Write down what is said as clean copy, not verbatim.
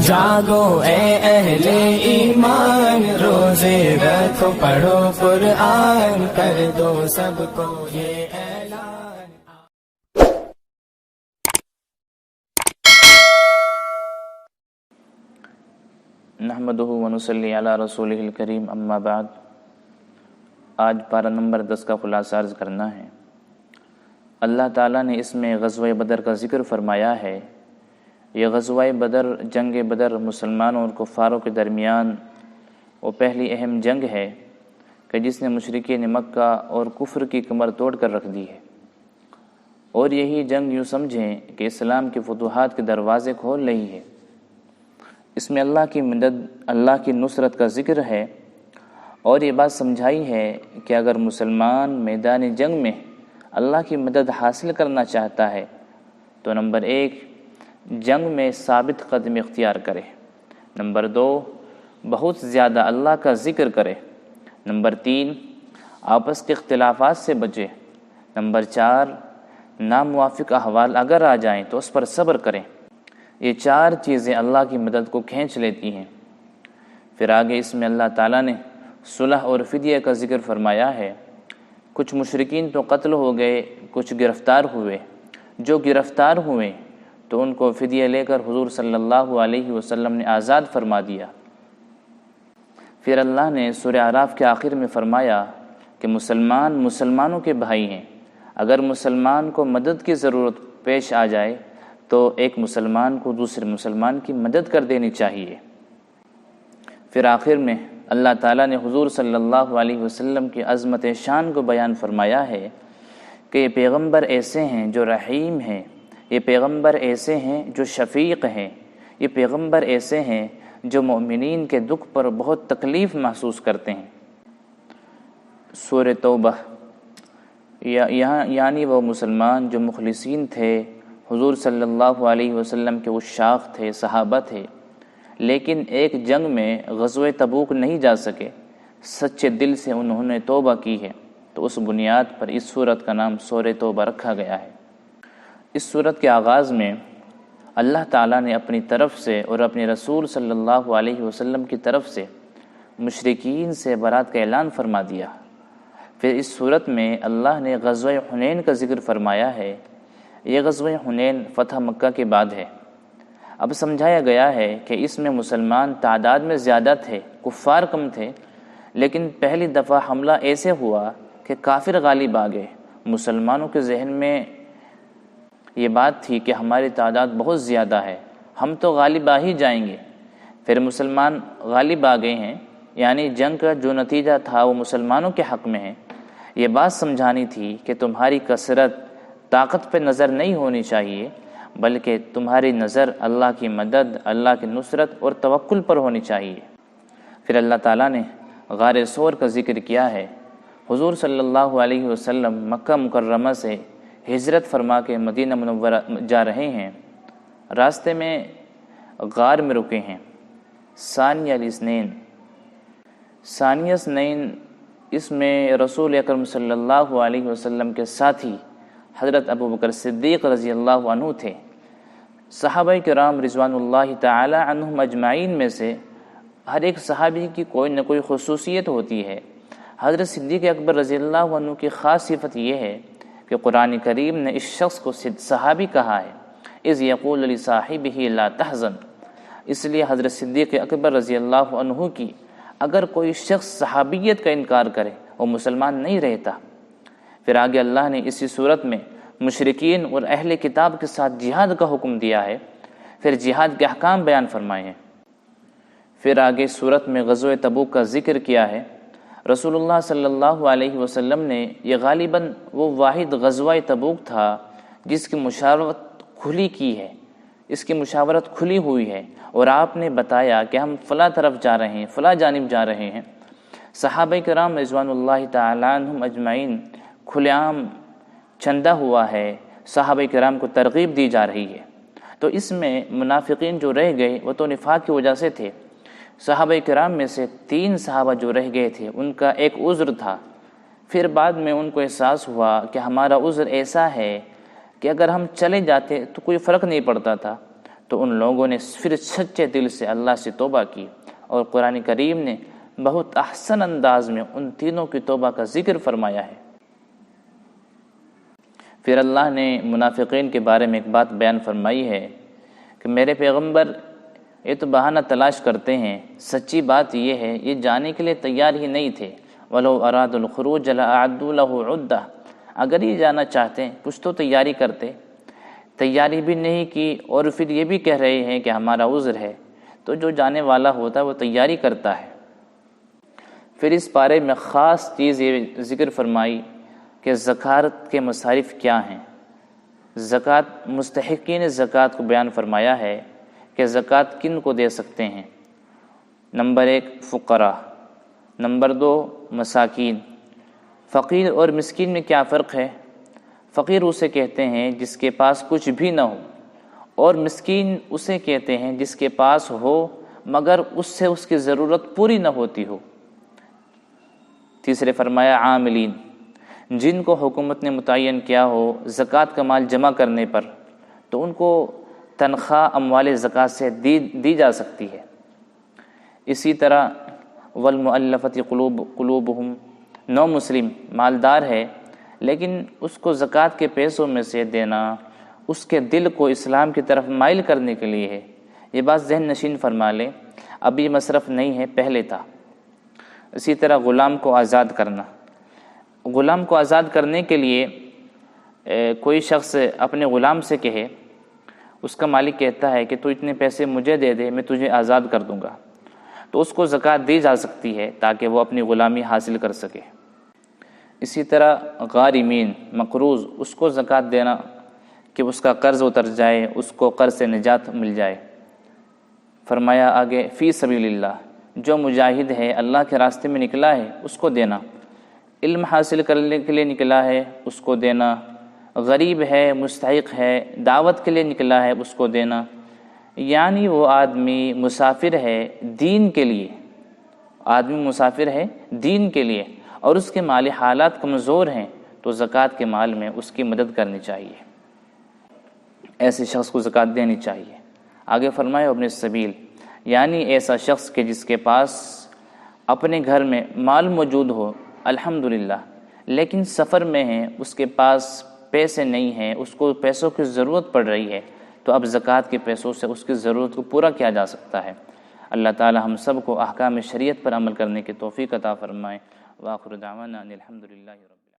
جاگو اے اہل ایمان، روزے رکھو پڑھو قرآن، کر دو سب کو یہ اعلان۔ نحمدہ ونصلی علی رسولہ الکریم، اما بعد۔ آج پارہ نمبر 10 کا خلاصہ عرض کرنا ہے۔ اللہ تعالیٰ نے اس میں غزوہ بدر کا ذکر فرمایا ہے۔ یہ غزوہ بدر، جنگ بدر مسلمانوں اور کفاروں کے درمیان وہ پہلی اہم جنگ ہے کہ جس نے مشرکین مکہ اور کفر کی کمر توڑ کر رکھ دی ہے، اور یہی جنگ یوں سمجھیں کہ اسلام کے فتوحات کے دروازے کھول رہی ہے۔ اس میں اللہ کی مدد، اللہ کی نصرت کا ذکر ہے، اور یہ بات سمجھائی ہے کہ اگر مسلمان میدان جنگ میں اللہ کی مدد حاصل کرنا چاہتا ہے تو نمبر 1 جنگ میں ثابت قدمی اختیار کرے، نمبر 2 بہت زیادہ اللہ کا ذکر کرے، نمبر 3 آپس کے اختلافات سے بچے، نمبر 4 ناموافق احوال اگر آ جائیں تو اس پر صبر کریں۔ یہ 4 چیزیں اللہ کی مدد کو کھینچ لیتی ہیں۔ پھر آگے اس میں اللہ تعالیٰ نے صلح اور فدیہ کا ذکر فرمایا ہے۔ کچھ مشرکین تو قتل ہو گئے، کچھ گرفتار ہوئے۔ جو گرفتار ہوئے تو ان کو فدیہ لے کر حضور صلی اللہ علیہ وسلم نے آزاد فرما دیا۔ پھر اللہ نے سورہ اعراف کے آخر میں فرمایا کہ مسلمانوں کے بھائی ہیں۔ اگر مسلمان کو مدد کی ضرورت پیش آ جائے تو ایک مسلمان کو دوسرے مسلمان کی مدد کر دینی چاہیے۔ پھر آخر میں اللہ تعالیٰ نے حضور صلی اللہ علیہ وسلم کی عظمت شان کو بیان فرمایا ہے کہ یہ پیغمبر ایسے ہیں جو رحیم ہیں، یہ پیغمبر ایسے ہیں جو شفیق ہیں، یہ پیغمبر ایسے ہیں جو مومنین کے دکھ پر بہت تکلیف محسوس کرتے ہیں۔ سورہ توبہ، یعنی وہ مسلمان جو مخلصین تھے، حضور صلی اللہ علیہ وسلم کے عشاق تھے، صحابہ تھے، لیکن ایک جنگ میں غزوہ تبوک نہیں جا سکے، سچے دل سے انہوں نے توبہ کی ہے، تو اس بنیاد پر اس سورت کا نام سورہ توبہ رکھا گیا ہے۔ اس سورت کے آغاز میں اللہ تعالیٰ نے اپنی طرف سے اور اپنے رسول صلی اللہ علیہ وسلم کی طرف سے مشرکین سے برات کا اعلان فرما دیا۔ پھر اس سورت میں اللہ نے غزوہ حنین کا ذکر فرمایا ہے۔ یہ غزوہ حنین فتح مکہ کے بعد ہے۔ اب سمجھایا گیا ہے کہ اس میں مسلمان تعداد میں زیادہ تھے، کفار کم تھے، لیکن پہلی دفعہ حملہ ایسے ہوا کہ کافر غالب آ گئے۔ مسلمانوں کے ذہن میں یہ بات تھی کہ ہماری تعداد بہت زیادہ ہے، ہم تو غالب آ ہی جائیں گے۔ پھر مسلمان غالب آ گئے ہیں، یعنی جنگ کا جو نتیجہ تھا وہ مسلمانوں کے حق میں ہے۔ یہ بات سمجھانی تھی کہ تمہاری کثرت، طاقت پہ نظر نہیں ہونی چاہیے، بلکہ تمہاری نظر اللہ کی مدد، اللہ کی نصرت اور توکل پر ہونی چاہیے۔ پھر اللہ تعالیٰ نے غار ثور کا ذکر کیا ہے۔ حضور صلی اللہ علیہ وسلم مکہ مکرمہ سے ہجرت فرما کے مدینہ منورہ جا رہے ہیں۔ راستے میں غار میں رکے ہیں۔ ثانیہ اثنین، اس میں رسول اکرم صلی اللہ علیہ وسلم کے ساتھی حضرت ابوبکر صدیق رضی اللہ عنہ تھے۔ صحابہ کرام رضوان اللہ تعالی عنہم اجمعین میں سے ہر ایک صحابی کی کوئی نہ کوئی خصوصیت ہوتی ہے۔ حضرت صدیق اکبر رضی اللہ عنہ کی خاص صفت یہ ہے کہ قرآن کریم نے اس شخص کو صحابی کہا ہے، اذ یقول لصاحبہ لا تحزن۔ اس لیے حضرت صدیق اکبر رضی اللہ عنہ کی اگر کوئی شخص صحابیت کا انکار کرے وہ مسلمان نہیں رہتا۔ پھر آگے اللہ نے اسی صورت میں مشرکین اور اہل کتاب کے ساتھ جہاد کا حکم دیا ہے۔ پھر جہاد کے احکام بیان فرمائے ہیں۔ پھر آگے صورت میں غزوہ تبوک کا ذکر کیا ہے۔ رسول اللہ صلی اللہ علیہ وسلم نے یہ غالباً وہ واحد غزوہ تبوک تھا جس کی مشاورت کھلی کی ہے، اس کی مشاورت کھلی ہوئی ہے، اور آپ نے بتایا کہ ہم فلاں طرف جا رہے ہیں، فلاں جانب جا رہے ہیں۔ صحابہ کرام رضوان اللہ تعالی عنہم اجمعین کھلے عام چندہ ہوا ہے، صحابہ کرام کو ترغیب دی جا رہی ہے۔ تو اس میں منافقین جو رہ گئے وہ تو نفاق کی وجہ سے تھے۔ صحابہ کرام میں سے 3 صحابہ جو رہ گئے تھے ان کا ایک عذر تھا۔ پھر بعد میں ان کو احساس ہوا کہ ہمارا عذر ایسا ہے کہ اگر ہم چلے جاتے تو کوئی فرق نہیں پڑتا تھا، تو ان لوگوں نے پھر سچے دل سے اللہ سے توبہ کی، اور قرآن کریم نے بہت احسن انداز میں ان تینوں کی توبہ کا ذکر فرمایا ہے۔ پھر اللہ نے منافقین کے بارے میں ایک بات بیان فرمائی ہے کہ میرے پیغمبر یہ تو بہانہ تلاش کرتے ہیں، سچی بات یہ ہے یہ جانے کے لیے تیار ہی نہیں تھے۔ وَلَوْ أَرَادُوا الْخُرُوجَ لَأَعَدُّوا لَهُ عُدَّةً، اگر یہ جانا چاہتے ہیں کچھ تو تیاری کرتے، تیاری بھی نہیں کی، اور پھر یہ بھی کہہ رہے ہیں کہ ہمارا عذر ہے۔ تو جو جانے والا ہوتا ہے وہ تیاری کرتا ہے۔ پھر اس بارے میں خاص چیز یہ ذکر فرمائی کہ زکوٰۃ کے مصارف کیا ہیں۔ زکوٰۃ، مستحقین زکوٰۃ کو بیان فرمایا ہے کہ زکوٰۃ کن کو دے سکتے ہیں۔ نمبر 1 فقراء، نمبر 2 مساکین۔ فقیر اور مسکین میں کیا فرق ہے؟ فقیر اسے کہتے ہیں جس کے پاس کچھ بھی نہ ہو، اور مسکین اسے کہتے ہیں جس کے پاس ہو مگر اس سے اس کی ضرورت پوری نہ ہوتی ہو۔ تیسرے فرمایا عاملین، جن کو حکومت نے متعین کیا ہو زکوٰۃ کا مال جمع کرنے پر، تو ان کو تنخواہ اموال زکوٰۃ سے دی جا سکتی ہے۔ اسی طرح والمؤلفۃ قلوبہم، نو مسلم مالدار ہے لیکن اس کو زکوٰۃ کے پیسوں میں سے دینا اس کے دل کو اسلام کی طرف مائل کرنے کے لیے ہے۔ یہ بات ذہن نشین فرما لیں، اب یہ مصرف نہیں ہے، پہلے تھا۔ اسی طرح غلام کو آزاد کرنا، غلام کو آزاد کرنے کے لیے کوئی شخص اپنے غلام سے کہے، اس کا مالک کہتا ہے کہ تو اتنے پیسے مجھے دے دے میں تجھے آزاد کر دوں گا، تو اس کو زکوٰۃ دی جا سکتی ہے تاکہ وہ اپنی غلامی حاصل کر سکے۔ اسی طرح غارمین، مقروض، اس کو زکوٰۃ دینا کہ اس کا قرض اتر جائے، اس کو قرض سے نجات مل جائے۔ فرمایا آگے فی سبیل اللہ، جو مجاہد ہے اللہ کے راستے میں نکلا ہے اس کو دینا، علم حاصل کرنے کے لیے نکلا ہے اس کو دینا، غریب ہے، مستحق ہے، دعوت کے لیے نکلا ہے اس کو دینا۔ یعنی وہ آدمی مسافر ہے دین کے لیے، آدمی مسافر ہے دین کے لیے، اور اس کے مالی حالات کمزور ہیں تو زکوٰۃ کے مال میں اس کی مدد کرنی چاہیے، ایسے شخص کو زکوٰۃ دینی چاہیے۔ آگے فرمایا ابن السبیل، یعنی ایسا شخص کہ جس کے پاس اپنے گھر میں مال موجود ہو الحمدللہ، لیکن سفر میں ہے، اس کے پاس پیسے نہیں ہیں، اس کو پیسوں کی ضرورت پڑ رہی ہے، تو اب زکوٰۃ کے پیسوں سے اس کی ضرورت کو پورا کیا جا سکتا ہے۔ اللہ تعالی ہم سب کو احکام شریعت پر عمل کرنے کی توفیق عطا فرمائے۔ وآخر دعوانا ان الحمدللہ رب